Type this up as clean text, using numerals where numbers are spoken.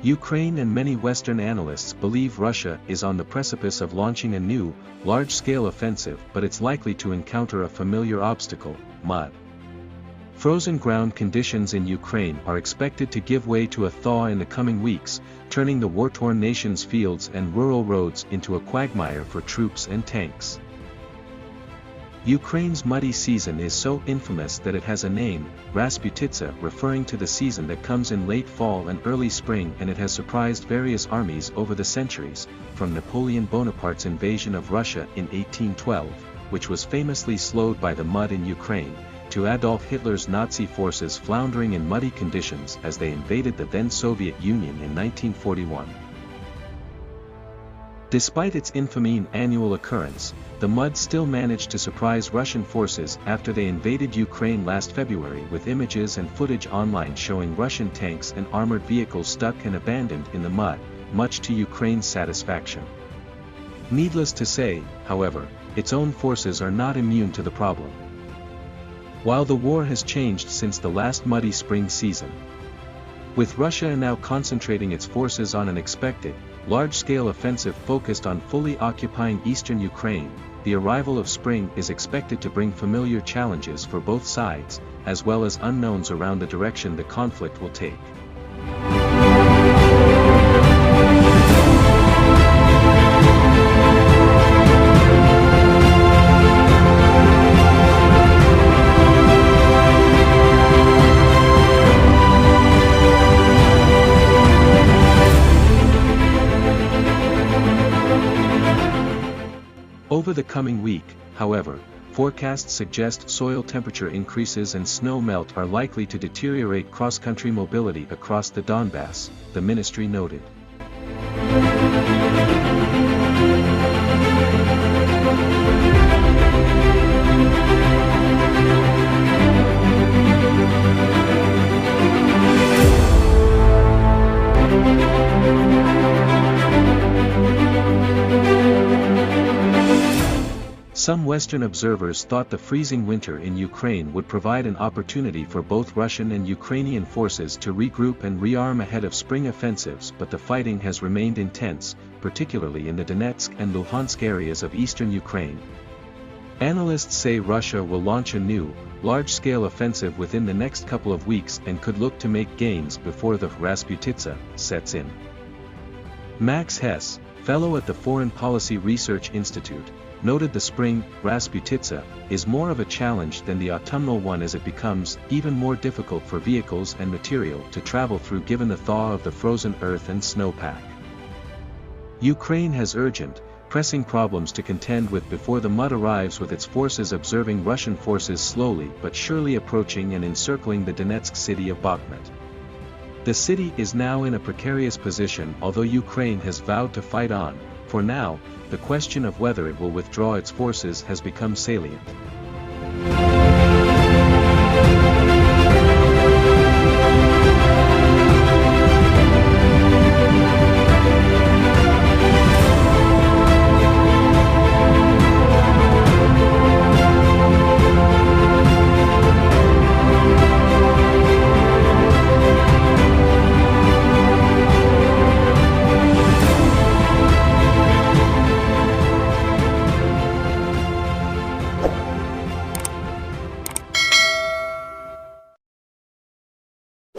Ukraine and many Western analysts believe Russia is on the precipice of launching a new, large-scale offensive, but it's likely to encounter a familiar obstacle: mud. Frozen ground conditions in Ukraine are expected to give way to a thaw in the coming weeks, turning the war-torn nation's fields and rural roads into a quagmire for troops and tanks. Ukraine's muddy season is so infamous that it has a name, Rasputitsa, referring to the season that comes in late fall and early spring, and it has surprised various armies over the centuries, from Napoleon Bonaparte's invasion of Russia in 1812, which was famously slowed by the mud in Ukraine, to Adolf Hitler's Nazi forces floundering in muddy conditions as they invaded the then Soviet Union in 1941. Despite its infamous annual occurrence, the mud still managed to surprise Russian forces after they invaded Ukraine last February, with images and footage online showing Russian tanks and armored vehicles stuck and abandoned in the mud, much to Ukraine's satisfaction. Needless to say, however, its own forces are not immune to the problem. While the war has changed since the last muddy spring season, with Russia now concentrating its forces on an expected, large-scale offensive focused on fully occupying eastern Ukraine, the arrival of spring is expected to bring familiar challenges for both sides, as well as unknowns around the direction the conflict will take. Over the coming week, however, forecasts suggest soil temperature increases and snow melt are likely to deteriorate cross-country mobility across the Donbass, the ministry noted. Some Western observers thought the freezing winter in Ukraine would provide an opportunity for both Russian and Ukrainian forces to regroup and rearm ahead of spring offensives, but the fighting has remained intense, particularly in the Donetsk and Luhansk areas of eastern Ukraine. Analysts say Russia will launch a new, large-scale offensive within the next couple of weeks and could look to make gains before the Rasputitsa sets in. Max Hess, fellow at the Foreign Policy Research Institute, noted the spring Rasputitsa is more of a challenge than the autumnal one, as it becomes even more difficult for vehicles and material to travel through given the thaw of the frozen earth and snowpack. Ukraine has urgent, pressing problems to contend with before the mud arrives, with its forces observing Russian forces slowly but surely approaching and encircling the Donetsk city of Bakhmut. The city is now in a precarious position, although Ukraine has vowed to fight on. For now, the question of whether it will withdraw its forces has become salient.